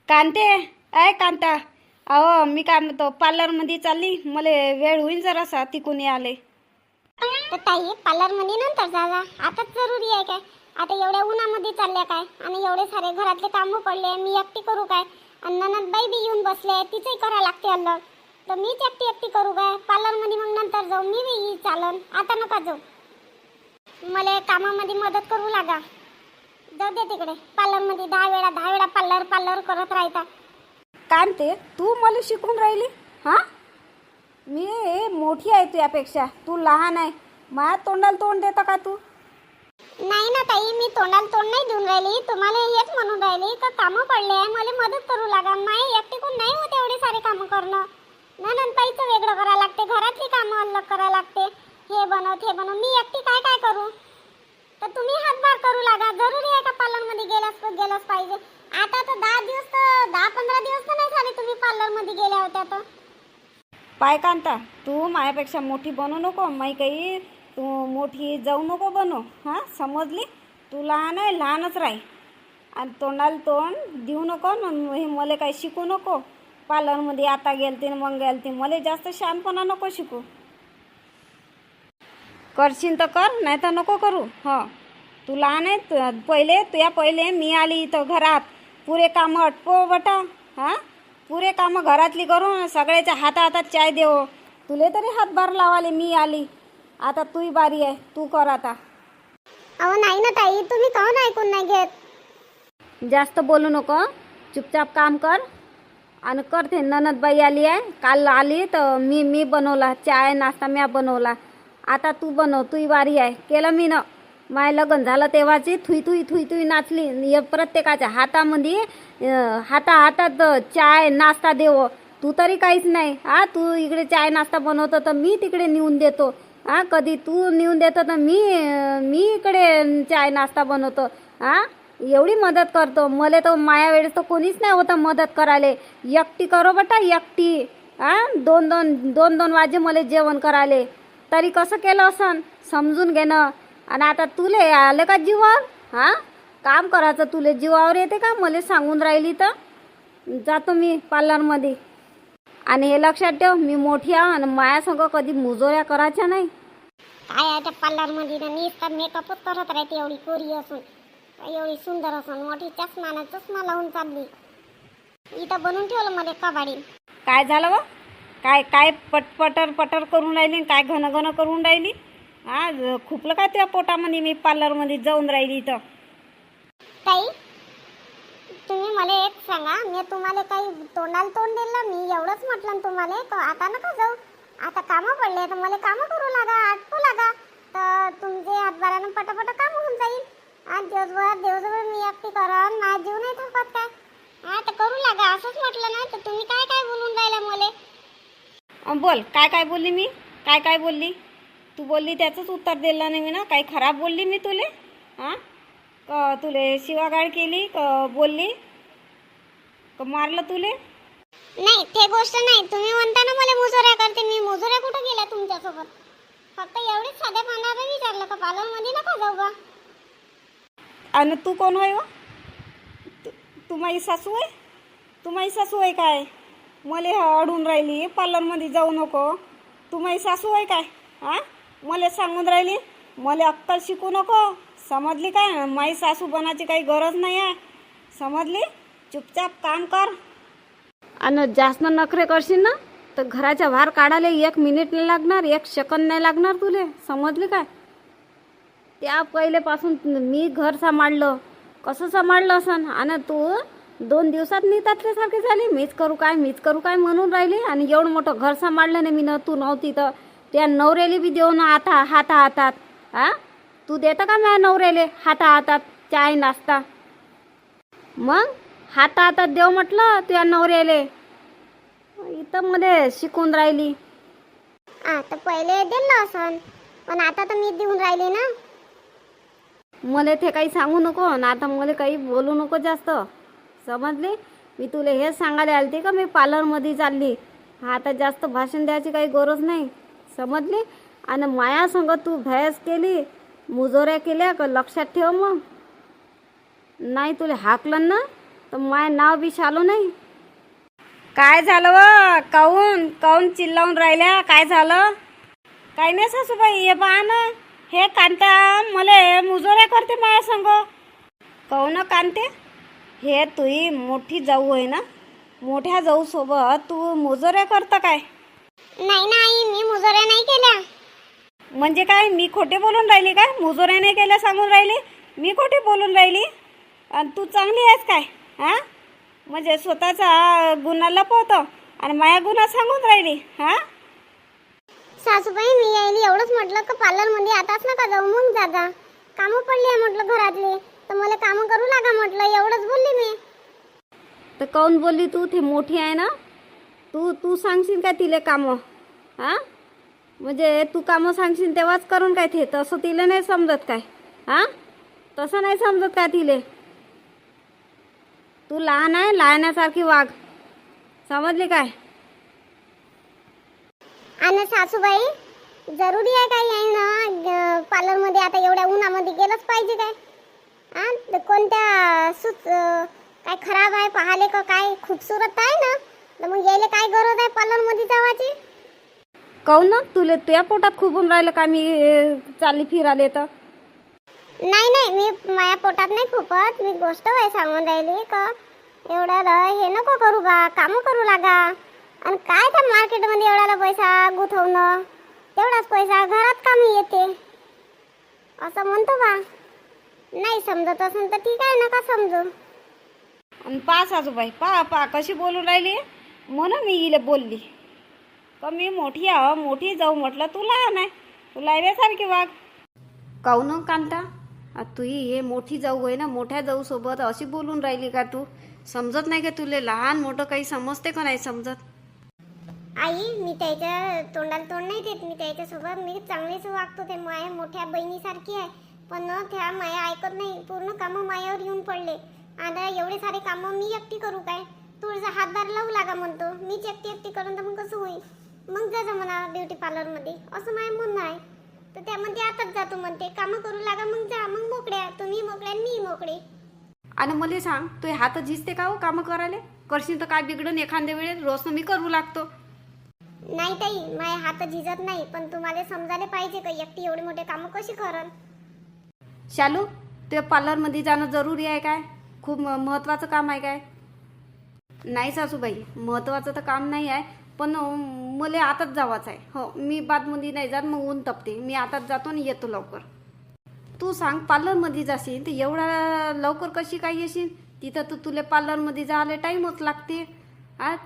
कांते, आहे कांता. अहो मी काय म्हणतो, पार्लरमध्ये चालली, मला वेळ होईल जरासा, तिकून आले. तर ताई पार्लरमध्ये नंतर जा, आताच जरुरी आहे काय? आता एवढ्या उन्हामध्ये चालल्या काय? आणि एवढे सारे घरातले कामं पडले, मी एकटी करू काय? आणि ननदबाई बी येऊन बसले, तिचंही करा लागते अलग. तर मीच एकटी एकटी करू काय? पार्लरमध्ये मग नंतर जाऊ, मी बी चालन, आता नका जाऊ. मला कामामध्ये मदत करू लागा. जाऊ दे तिकडे, पार्लरमध्ये 10 वेळा पार्लर करत राहता. कांते, तू मला शिकून राहिली? हां, मी मोठी आहे तुझ्यापेक्षा, तू लहान आहे. माझ्या तोंडाला तोंड देता का तू? नाही ना ताई, मी तोंडाला तोंड नाही देऊन राहिली, तुम्हाला हेच म्हणून राहिली का कामं पडले आहे, मला मदत करू लागा. माय एकटी कोण नाही होत एवढे सारे कामं करणं. नंदबाईचं वेगळं करायला लागते, घरातली कामं अलग करायला लागते. हे बनव, मी एकटी काय काय करू? तर तुम्ही हातभार करू लागा. जरुरी आहे का पार्लरमध्ये गेलाच पाहिजे? आता तर 10-15 दिवस तर नाही झाले तुम्ही पार्लरमध्ये गेल्या होत्या. तर पाय कांता, तू माझ्यापेक्षा मोठी बनू नको, माई काही तू मोठी जाऊ नको बनू. हां, समजली? तू लहान आहे, लहानच राही. आणि तोंडाला तोंड देऊ नको, हे मला काही शिकू नको. पार्लरमध्ये आता गेलते मग गेलते, मला जास्त शहाणपणा नको शिकू. करशील तर कर, नाही तर नको करू. हो, तू लहान आहे. पहिले मी आली इथं घरात, पुरे कामं अटपो बटा. हां, पुरे कामं घरातली करून सगळ्याच्या हातात चाय देव. तुले तरी हातभार लावाले मी आली. आता तुही बारी आहे, तू कर आता. अहो नाही ना ताई, तुम्ही काहून ऐकून नाही घेत? जास्त बोलू नको, चुपचाप काम कर. आणि करते. ननदबाई आली आहे, काल आली तर मी बनवला चाय नाश्ता, मी बनवला. आता तू बनव, तुही बारी आहे. केलं मी ना, माय लग्न झालं तेव्हाची थुई नाचली. प्रत्येकाच्या हातात चाय नाश्ता देव. तू तरी काहीच नाही. हा, तू इकडे चाय नाश्ता बनवतो तर मी तिकडे नेऊन देतो. हा, कधी तू नेऊन देतो तर मी इकडे चाय नाश्ता बनवतो. हा, एवढी मदत करतो. मला तर माया वेळेस तर कोणीच नाही होतं मदत करायला. एकटी करो बटा, एकटी. हा, दोन वाजे मला जेवण करायले. तरी कसं केलं असन समजून घेणं. आणि आता तुले आलं का जीवावर? हां, काम करायचं तुले जीवावर येते का? मला सांगून राहिली तर जातो मी पार्लरमध्ये. आणि हे लक्षात ठेव, मी मोठी आहे आणि मायासंग कधी मुजोऱ्या करायच्या नाही. काय आहे त्या पार्लरमध्ये नुसता मेकअपच करत राहते. एवढी कोरी असून, एवढी सुंदर असून, मोठी चष्मा लावून चालली. इथं बनवून ठेवलं मध्ये कबाडी. काय झालं व? काय पटर करून राहिली, काय घन करून राहिली? आज खुपलं काय त्या पोटामध्ये? मी पार्लरमध्ये जाऊन राहिली तर. ताई तुम्ही मला एक सांगा, मी तुम्हाला काही तोंडाला तोंड दिलं? मी एवढंच म्हटलं तुम्हाला तर आता नका जाऊ. आता कामं पडले तर मला कामं करू लागा, आटपू लागा. तर तुमचे हातभारानं पटापट काम होऊन जाईल. आज दिवसभर मी एकटी करन, माझा जीव नाही थकत काय? हा, तर करू लागा. असंच म्हटलं ना, तर तुम्ही काय बोलून राहिला मला? बोल, काय बोलली मी? काय बोलली? तू बोलली त्याचंच उत्तर दिलं नाही मी ना. काही खराब बोलली मी तुले? हां, तुले शिवागाळ केली का? बोलली का? मारलं तुले? नाही, ते गोष्ट नाही. तुम्ही म्हणता ना मला मुजोऱ्या करते, मी मुजोऱ्या कुठं गेल्या तुमच्यासोबत? फक्त एवढीच साध्या पाण्यावर विचारलं का पार्लरमध्ये नका जाऊ का? आणि तू कोण होय व? तू माझी सासू आहे? तू माझी सासू आहे काय? मला अडून राहिली पार्लरमध्ये जाऊ नको. तू माझी सासू आहे काय? हां, मला सांगून राहिली. मला अक्कल शिकू नको, समजली काय? माझी सासू बनायची काही गरज नाही आहे, समजली? चुपचाप काम कर. आणि जास्त नखरे करशील ना तर घराच्या बाहेर काढायला 1 मिनिट नाही लागणार, 1 सेकंद नाही लागणार तुले, समजली काय? त्या पहिलेपासून मी घर सांभाळलं, कसं सांभाळलं असन. आणि तू 2 दिवसात निघतातल्यासारखी झाली. मीच करू काय म्हणून राहिली. आणि एवढं मोठं घर सांभाळलं नाही मी ना, तू नव्हती तर. त्या नवऱ्याला बी देऊ ना हातात. हां, तू देतं का माझ्या नवऱ्याले हातात चाय नाश्ता? मग हातात देव म्हटलं तुझ्या नवऱ्याले. इथं मध्ये शिकून राहिली. तर पहिले दिलं असन, पण आता तर मी देऊन राहिली ना. मला ते काही सांगू नको ना, आता मला काही बोलू नको जास्त, समजली? मी तुला हेच सांगायला आलते का मी पार्लरमध्ये चालली. आता जास्त भाषण द्यायची काही गरज नाही, समजली? आणि माया संग तू भैस केली, मुजोऱ्या केल्या का लक्षात ठेव. मग नाही तुला हाकलं ना तर माय नाव बी शालू नाही. काय झालं व काऊन काऊन चिल्लावून राहिल्या? काय झालं? काय नाही सासूबाई, हे पहा ना, हे कांता मले मुजोऱ्या करते माझ्या संग. काऊन कांते? हे तुही मोठी जाऊ आहे ना, मोठ्या जाऊ सोबत तू मुजोऱ्या करतं काय? नाही नाही, मी मुजोऱ्या नाही केल्या. म्हणजे काय, मी खोटे बोलून राहिली काय? मुजोऱ्या नाही केल्या सांगून राहिली? मी खोटे बोलून राहिली? आणि तू चांगली आहेस काय? हां, म्हणजे स्वतःचा गुन्हा लपवतो आणि माझ्या गुन्हा सांगून राहिली? हां सासूबाई, मी यायली एवढंच म्हटलं का पार्लरमध्ये आताच नका जाऊ, मग जा. कामं पडली आहे म्हटलं घरातले, तर मला कामं करू लागा म्हटलं, एवढंच बोलली मी. तर काऊन बोलली तू? ती मोठी आहे ना, तू सांगशील काय तिले कामं? हां, म्हणजे तू कामं सांगशील तेव्हाच करून काय ते? तसं तिला नाही समजत काय? हां, तसं नाही समजत काय तिले? तू लहान आहे, लहानासारखी वाग, समजली काय? आणि सासूबाई, जरुरी आहे काय आहे ना पार्लरमध्ये आता एवढ्या उन्हामध्ये गेलंच पाहिजे काय? हां, कोणत्या काय खराब आहे पाहाले का काय? खूपसूरत आहे ना, तर मग यायला काय गरज आहे पार्लरमध्ये जावाची? काऊन ना, तुझ्या पोटात खूपून राहिलं का मी चालली फिराले तर? नाही नाही, मी माझ्या पोटात नाही खूपत, मी गोष्ट आहे सांगून राहिली का एवढ्याला हे नको करू बा, कामं करू लागा. आणि काय त्या मार्केटमध्ये एवढ्याला पैसा गुंतवणं, तेवढाच पैसा घरात कामी येते असं म्हणतो बा. नाही समजत असेल तर ठीक आहे, नका समजू. आणि पा सासूबाई, पा कशी बोलून राहिली, म्हणून मी हिला बोलली का मी मोठी आहे, मोठी जाऊ म्हटलं, तू लहान आहे, तू लायल्यासारखी वाग. काऊन कांता, तू हे मोठी जाऊ आहे ना, मोठ्या जाऊ सोबत अशी बोलून राहिली का तू? समजत नाही का तुले? लहान मोठं काही समजते का नाही समजत? आई, मी त्याच्या तोंडाला तोंड नाही देत, मी त्याच्यासोबत मी चांगलीच वागतो, ते माझ्या मोठ्या बहिणीसारखी आहे. पण त्या माया ऐकत नाही, पूर्ण कामं मायावर येऊन पडले. आता एवढे सारे कामं मी एकटी करू काय? तुळजा हातभार लावू लागा म्हणतो, मीच एकटी करून तर मग कसं होईल? मग जा म्हणा ब्युटी पार्लरमध्ये, असं माझं म्हणणं आहे. तर त्यामध्ये आताच जातो म्हणते, कामं करू लागा, मग जा, मग मोकळ्या, तुम्ही मोकळ्या मी मोकळे. आणि मला सांग, तू हात झिजते का हो कामं करायला? करशील तर काय बिघडून एखाद्या वेळेस? रोज मी करू लागतो. नाही ताई, माझे हात झिजत नाही, पण तुम्हाला समजायला पाहिजे का एकटी एवढे मोठे कामं कशी करल? शालू, ते पार्लरमध्ये जाणं जरुरी आहे काय? खूप महत्त्वाचं काम आहे काय? नाही सासूबाई, महत्त्वाचं तर काम नाही आहे, पण मला आताच जावाचं आहे. हो, मी बादमध्ये नाही जात, मग ऊन तपते. मी आताच जातो आणि येतो लवकर. तू सांग, पार्लरमध्ये जाशील तर एवढा लवकर कशी काय येशील? तिथं तर तुला पार्लरमध्ये जायला टाईमच लागते.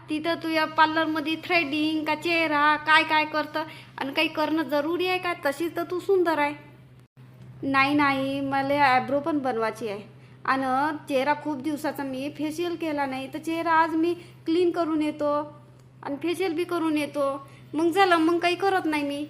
तिथं तुझ्या पार्लरमध्ये थ्रेडिंग का चेहरा काय काय करतं, आणि काही करणं जरुरी आहे का? तशीच तर तू सुंदर आहे. नाही, मला आयब्रो पण बनवायची आहे, आणि चेहरा खूप दिवसाचा मी फेशियल केला नाही, तर चेहरा आज मी क्लीन करून येतो आणि फेशियल बी करून येतो. मग झालं, मग काही करत नाही मी.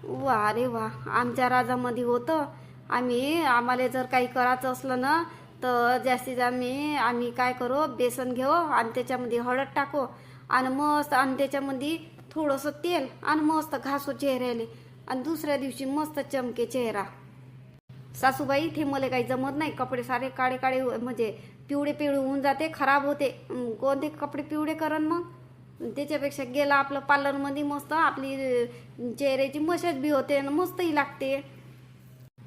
वा रे वा, आमच्या राजामध्ये होतं. आम्हाला जर काही करायचं असलं ना, तर जास्तीत जास्त आम्ही काय करू, बेसन घेऊ आणि त्याच्यामध्ये हळद टाकू आणि मस्त, आणि त्याच्यामध्ये थोडंसं तेल आणि मस्त घासू चेहऱ्याले, आणि दुसऱ्या दिवशी मस्त चमके चेहरा. सासूबाई, ते मला काही जमत नाही. कपडे सारे काळे काळे, म्हणजे पिवळे पिवळे होऊन जाते, खराब होते. कोणते कपडे पिवळे करन मग? त्याच्यापेक्षा गेला आपलं पार्लरमध्ये, मस्त आपली चेहऱ्याची मसाज बी होते आणि मस्तही लागते.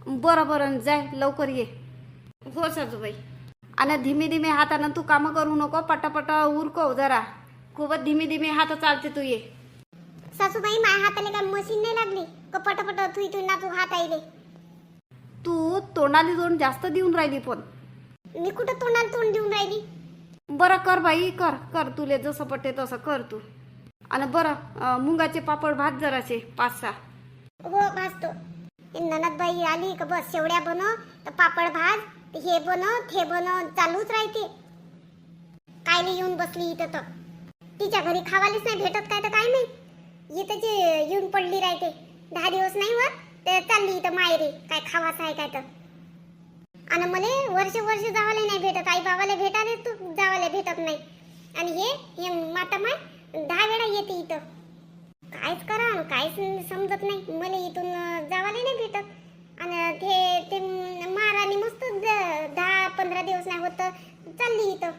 बरं जाय, लवकर ये. हो सासूबाई. आणि धीमे धीमे हातानं तू कामं करू नको, पटापटा उरकव जरा. खूपच धीमे धीमे हात चालते, तू ये. सासूबाई, माझ्या हाताला काय मशीन नाही लागली का पटापट थुई नाचू हात आईले? तू तोंडाला तोंड जास्त देऊन राहिली. पण मी कुठं तोंडाला तोंड देऊन राहिली? बरं कर बाई, कर तुले जसं पटते तसं कर तू. आणि बरं, मुंगाचे पापड भात जराचे 5-6. हो, भाजतो. ननद बाई आली का बस शेवड्या बनव, तर पापड भाज, हे बनव ते बनव, चालूच राहते. कायले येऊन बसली इथं, तर तिच्या घरी खावालीच नाही भेटत काय तर काय नाही, इथं जे येऊन पडली राहते. 10 दिवस नाही होत तर चालली इथं मायरे, काय खावाचं आहे काय तर. आणि मला वर्ष जावाले नाही भेटत, आई बाबाला भेटायला तू जावाले भेटत नाही. आणि हे माता माय 10 वेळा येते इथं. कायच करा, काहीच समजत नाही मला, इथून जावाले नाही भेटत. आणि ते महाराणी मस्त 10-15 दिवस नाही होत चालली इथं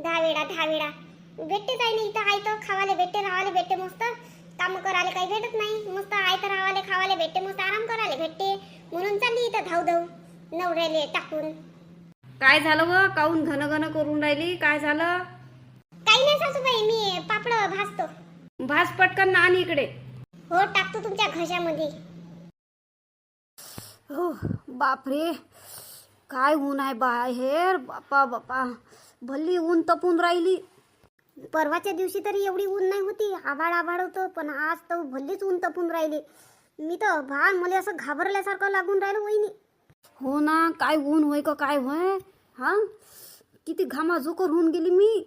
10 वेळा भेटते काही नाही इथं. आहे तर खावाले भेटते, रावाले भेटते, मस्त काम करायला काही भेटत नाही. मस्त आहे तर रावाले खावाले भेटते, मस्त आराम करायला भेटते. म्हणून चालली इथं धाव नवऱ्याले टाकून. काय झालं व काऊन घन घन करून राहिली? काय झालं? काही नाही सासूबाई, मी पापड भाजतो. भास पटकन आण इकडे. हो, टाकतो तुमच्या घशामध्ये. हो बापरे, काय ऊन आहे बाहेर. बापा बापा, भल्ली ऊन तपून राहिली. परवाच्या दिवशी तरी एवढी ऊन नाही होती, आभाळ होतं, पण आज तर भल्लीच ऊन तपून राहिली. मी तर मला असं घाबरल्यासारखं लागून राहिलं वहिनी. हो ना, काय ऊन होय का काय होय. हा, किती घामाझोकर होऊन गेली मी.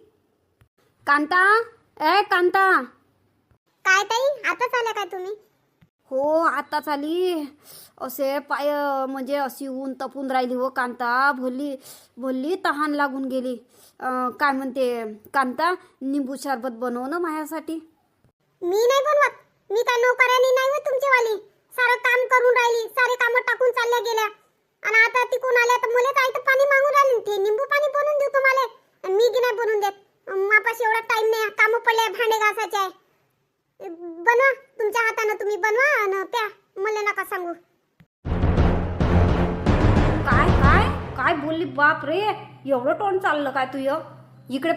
कांता, ए कांता. काय ताई, आताच आल्या काय तुम्ही? हो आताच आली. असे पाय म्हणजे अशी ऊन तपून राहिली हो कांता. भोली भोली तहान लागून गेली. काय म्हणते कांता, निंबू शरबत बनव ना माझ्यासाठी. मी नाही बनवत. मी काय नोकरानी नाही होत तुमचीवाली. सारं काम करून राहिली, सारे काम टाकून चालल्या गेल्या. आणि आता तिकून आल्या तर मला काय तर पाणी मागून राहिली. ते निंबू पाणी बनवून देऊ तुम्हाला. आणि मी की नाही बनवून देत. मापाशी एवढा टाइम नाही, काम पडले, भांडे घासायचे आहे. बनवा तुमच्या हाताने, तुम्ही बनवा आणि प्या, मला नका सांगू. काय काय काय बोलली? बाप रे, एवढं टोन चाललं काय तुझं? इकडे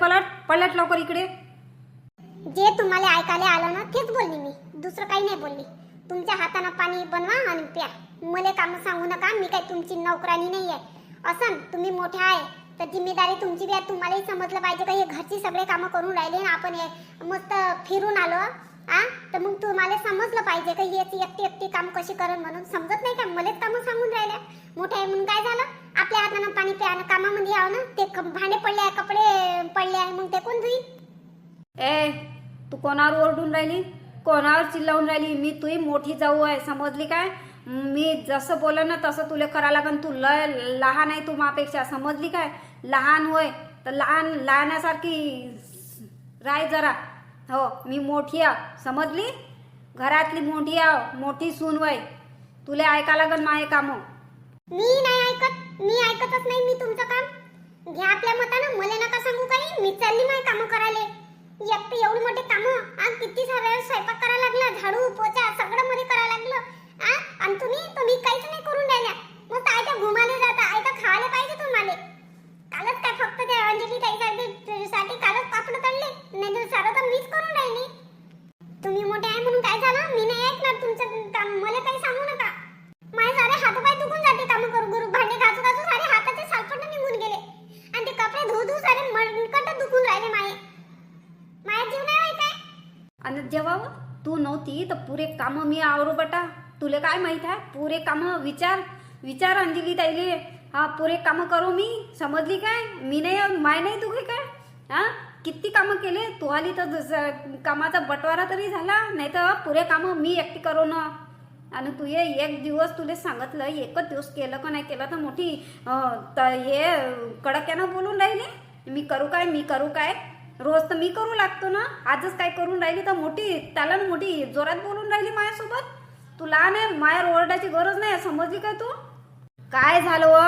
पलट लवकर इकडे. जे तुम्हाला ऐकायला आलं ना तेच बोलली मी, दुसरं काही नाही बोलली. तुमच्या हाताने पाणी बनवा आणि प्या, मला काम सांगू नका. मी काय तुमची नोकरानी नाही आहे. असं तुम्ही मोठे आहे तर जिम्मेदारी तुमची बी आहे. तुम्हालाही समजलं पाहिजे का हे घरची सगळे कामं करून राहिले आणि आपण मस्त फिरून आलो. तर मग तुम्हाला समजलं पाहिजे का ही एकटी काम कशी करण. म्हणून समजत नाही का? मलाच कामं सांगून राहिल्या. मोठे आहे म्हणून काय झालं? आपल्या हाताने पाणी प्या आणि कामामध्ये यावं ना. ते भांडे पडले आहे, कपडे पडले आहे, मग ते कोण धुईल? ए, तू कोणावर ओरडून राहिली? कोणावर चिल्लावून राहिली? मी तुही मोठी जाऊ आहे, समजली काय? मी जसं बोलन ना तसं तुला करा लागन. तू लहान आहे, तू मापेक्षा, समजली काय? लहान होय तर लहानासारखी राय जरा. हो, मी मोठी आहे, समजली? घरातली मोठी आहे, मोठी सून वय. तुला ऐका लागन माझे कामं. मी नाही ऐकत, मी ऐकतच नाही. मी तुमचं काम घ्या आपल्या मतानं, मला नका सांगू काही. मी चालली माझी कामं करायला. एकटी एवढी मोठी कामं, आज किती सारे स्वयंपाक करायला लागला, झाडू पोचा सगळं मध्ये करायला लागलं. आणि तुम्ही काहीच नाही करून राहिल्या. मग आयता घुमाले जाता, आयता खायला पाहिजे तुम्हाला. कालच काय फक्त त्या अंजली ताईसाठी कालच पापड तळले, नाही तर सारं तर मीच करून राहिली. तुम्ही मोठे आहे म्हणून काय झालं? मी नाही ऐकणार तुमचं काम, मला काही सांगू नका. माझे सारे हातपाय दुखून जाते काम करू भांडे घासू सारे हाताचे सालपट निघून गेले. आणि ते कपडे धुऊ सारे मनकट दुखून राहिले. माझ्या जीव नाही होय काय? आणि जेव्हा तू नव्हती तर पुरे कामं मी आवरू बटा. तुला काय माहित आहे? पुरे कामं विचार अंजली ताईले. हा, पुरे कामं करू मी, समजली काय? मी नाही, माय नाही दुखे काय? हा, किती कामं केले. तू आली तर कामाचा बटवारा तरी झाला, नाही तर पुरे कामं मी एकटी करू ना. आणि तू एक दिवस तुला सांगितलं, एकच दिवस केलं का नाही केलं तर मोठी हे कडक्यानं बोलून राहिली. मी करू काय? रोज तर मी करू लागतो ना. आजच काय करून राहिली तर मोठी जोरात बोलून राहिली माझ्यासोबत. तू लहान आहे, मायावर ओरडायची गरज नाही, समजली काय तू? काय झालं व?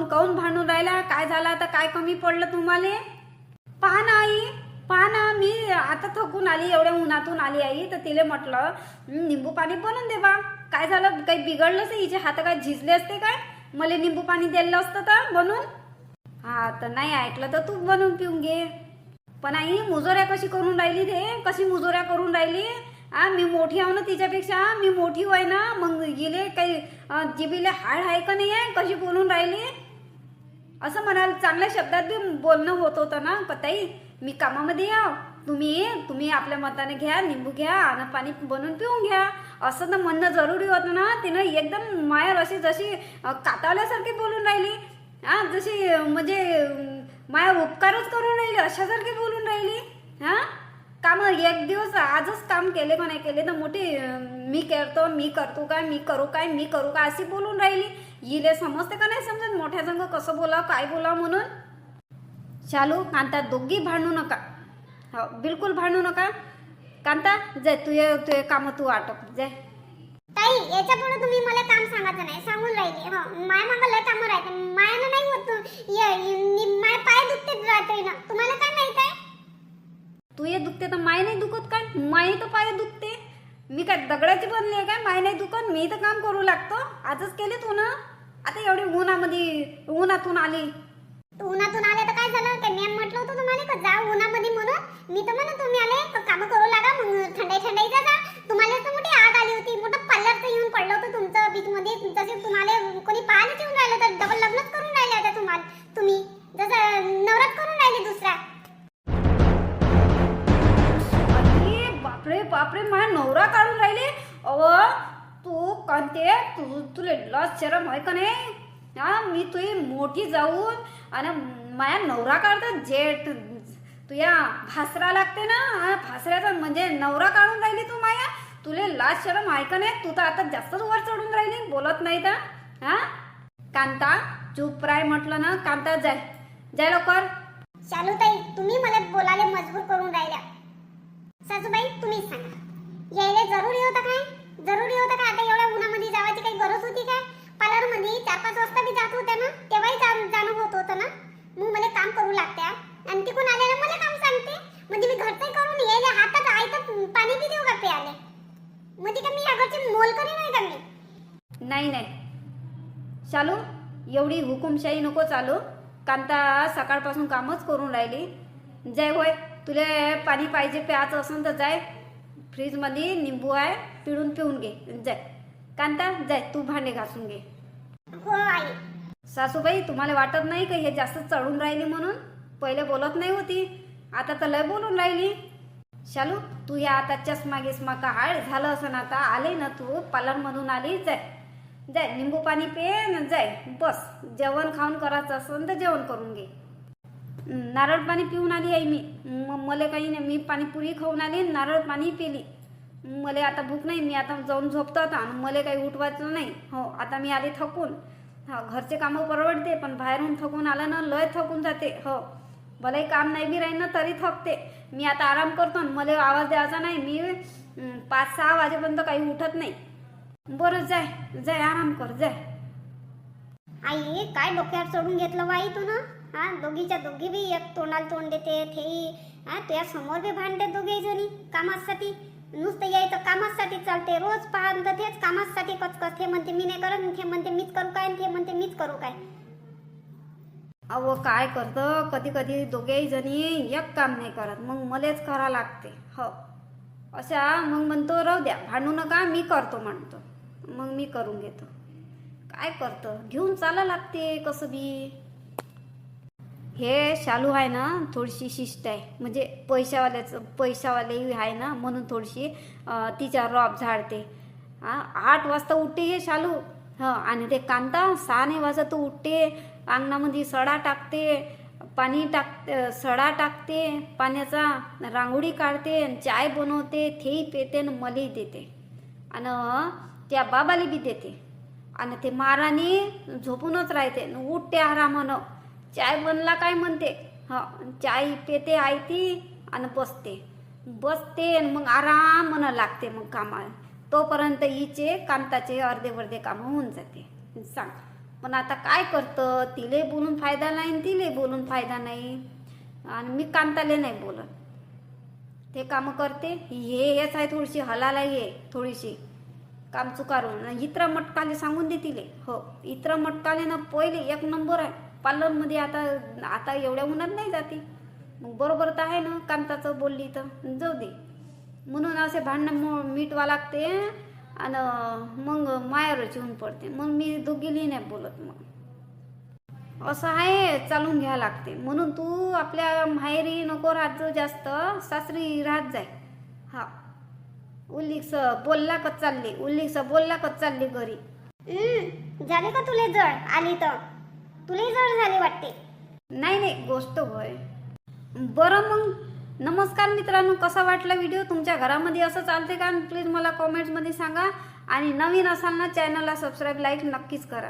काऊन भांडून राहिला? काय झालं आता? काय कमी पडलं तुम्हाला? पहा ना आई, पहा ना, मी आता थकून आली, एवढ्या उन्हातून आली आई, तर तिला म्हटलं निंबू पाणी बनवून दे बा. काय झालं? काही बिघडलंच? हिचे हात काय झिजले असते काय? मला निंबू पाणी दिलं असतं तर बनवून. हा, तर नाही ऐकलं तर तू बनवून पिऊन घे. पण आई, मुजोऱ्या कशी करून राहिली ते? कशी मुजोऱ्या करून राहिली? मी मोठी आहो ना तिच्यापेक्षा, मी मोठी होय ना. मग गेले काही जिबीले हाड आहे का नाही आहे? कशी बोलून राहिली असं म्हणाल. चांगल्या शब्दात बी बोलणं होत होतं ना. ताई, मी कामामध्ये या, तुम्ही आपल्या मताने घ्या, निंबू घ्या आणि पाणी बनवून पिऊन घ्या, असं तर म्हणणं जरुरी होतं ना. तिनं एकदम मायावर अशी जशी कातावल्यासारखी बोलून राहिली. जशी म्हणजे मायावर उपकारच करून राहिली अशासारखी बोलून राहिली. काम एक दिवस आजच काम केले का नाही केले तर मोठी मी करतो काय अशी बोलून राहिली. हिले समजते का नाही समजत मोठ्या संग कसं बोला, काय बोला म्हणून. शालू, कांता, दोघी भांडू नका. हो, बिलकुल भांडू नका. कांता, जाय, तुझे कामं तू आटप जाय. ताई याच्या पुढे तुम्ही मला काम सांगायचं नाही, सांगून राहिली. माय मागं लय कामं राहते, मायानं नाही होत. माय पाय दुखते राहते ना, तुम्हाला काय माहित आहे? तू ये दुखते तर माय नाही दुखत काय? माय तर पाय दुखते. मी काय दगडाची बनली आहे काय? माय नाही दुखत. मी तर काम करू लागतो. आजच केले तू ना. आता एवढी उन्हातून आली. तू उन्हातून आले तर काय झालं? काय मी म्हटलं होतं तुम्हाला का जा उन्हामध्ये म्हणून? मी तर म्हणत तुम्ही आले काम करू लागा, मग थंडाई जा. तुम्हाला तर मोठी आग आली होती, मोठं पार्लरचं येऊन पडलं होतं तुमचं बीच मध्ये. जसे तुम्हाला कोणी पाहायला येऊन राहिलं तर डबल लग्नच करून राहिले आता तुम्ही जसं नवरात करून राहिले दुसरा. बापरे बापरे, माझा नवरा काढून राहिले. तू कांते, तुला लस शरम आहे का नाही? हा, मी तुझी मोठी जाऊन आणि माझ्या नवरा काढतात. जेठ तुया भासरा लागते ना, भासऱ्याचा म्हणजे नवरा काढून राहिली तू माया. तुले लाज शरम आहे का नाही? तू तर आता जास्तच वर चढून राहिली, बोलत नाही तर. हा कांता, चुप राय म्हटलं ना. कांता जाय लवकर. शालूताई, तुम्ही मला बोलायला मजबूर करून राहिल्या. सासूबाई तुम्हीच सांगा, यायला जरुरी होतं काय? आता एवढ्या उन्हामध्ये जावायची काही गरज होती काय? पार्लरमध्ये 4-5 वाजता बी जात होत्या ना, तेव्हाही जाणं होत होतं ना. मग मला काम करू लागत्या आणि तिकडून आल्याला मला काम सांगते. म्हणजे मी घरचं करून यायला हातात आयतं पाणी बी देऊ का प्यायला? म्हणजे का मी या घरची मोल करी नाही का मी? नाही शालू, एवढी हुकुमशाही नको चालू. कांता सकाळपासून कामच करून राहिली. जाय होय, तुला पाणी पाहिजे प्यायचं असेल तर जाय, फ्रीजमध्ये निंबू आहे, पिळून घे. जाय कांता, जाय तू भांडे घासून घे. हो आई. सासूबाई, तुम्हाला वाटत नाही का हे जास्त चढून राहिली म्हणून? पहिले बोलत नाही होती, आता तर लय बोलून राहिली. शालू, तू या आता चष्मा गिस्मा काढ, झालं असं ना. आता आले ना तू पार्लरमधून आली, जाय निंबू पाणी पे न जाय बस. जेवण खाऊन करायचं असेल तर जेवण करून घे. नारळ पाणी पिऊन आली आहे मी. मला काही नाही, मी पाणीपुरी खाऊन आली, नारळ पाणी पिली. मला आता भूक नाही, मी आता जाऊन झोपतो आता. मला काही उठवायचं नाही. हो, आता मी आले थकून. हा, घरचे कामं परवडते, पण बाहेरून थकून आलं ना लय थकून जाते. हो, भलेही काम नाही बी राहील ना तरी थकते. मी आता आराम करतो, मला आवाज द्यायचा नाही. मी 5-6 वाजेपर्यंत काही उठत नाही. बरं, जाय आराम कर, जाय. आई, काय डोक्यावर चढून घेतलं बाई तू ना? हा, दोघीच्या दोघी बी एक तोंडाला तोंड देते. तेही तुझ्या समोर बी भांडते दोघे जणी कामासाठी. नुसतं यायचं कामासाठी चालते. रोज पाहत तेच कामासाठी कचकच. ते म्हणते मी नाही करत, ते म्हणते मीच करू काय, ते म्हणते मीच करू काय. अहो, काय करतं, कधी कधी दोघेही जणी एक काम नाही करत, मग मलाच करा लागते. हो, अशा मग म्हणतो राहू द्या, भांडू नका, मी करतो म्हणतो. मग मी करून घेतो. काय करतं, घेऊन चाला लागते कसं बी. हे शालू आहे ना, थोडीशी शिस्त आहे. म्हणजे पैशावाले आहे ना, म्हणून थोडीशी तिच्या रॉब झाडते. 8 वाजता उठते हे शालू. आणि ते कांता 6 वाजता उठते, अंगणामध्ये सडा टाकते, सडा टाकते पाण्याचा, रांगोळी काढते, चाय बनवते, तेही पेते आणि मलाही देते. आणि त्या बाबाला बी देते. आणि ते महाराणी झोपूनच राहते, उठते आरामानं. चाय बनला काय म्हणते, चाय पेते आयती आणि बसते मग आरामानं लागते मग कामाला. तोपर्यंत हिचे कांताचे अर्धे कामं होऊन जाते. सांग, पण आता काय करतं, तिले बोलून फायदा नाही आणि तिले बोलून फायदा नाही. आणि मी कांताले नाही बोलत, ते कामं करते. हेच आहे थोडीशी हलाला, ये थोडीशी काम चुकारून. इतरा मटकाले सांगून दे तिले. हो, इतरा मटकाले ना पहिले 1 नंबर आहे पार्लरमध्ये. आता एवढ्या उन्हात नाही जाते. मग बरोबर तर आहे ना कांताचं बोलली तर जाऊ दे. म्हणून असे भांडणं मिटवा लागते आणि मग मायावरच येऊन पडते. मग मी दोघीली नाही बोलत. मग असं आहे, चालून घ्यावं लागते. म्हणून तू आपल्या माहेरी नको राहत जाऊ जास्त, सासरी राहत जाय. हा, उल्लीस बोलला कच चालली घरी. झाले का तुले जळ आली तर? तुलाही जळ झाली वाटते. नाही, गोष्ट होय. बरं, मग नमस्कार मित्रांनो, कसा वाटला व्हिडिओ? तुमच्या घरामध्ये असं चालते का? प्लीज मला कॉमेंट्समध्ये सांगा. आणि नवीन असाल ना चॅनलला सबस्क्राईब, लाईक नक्कीच करा.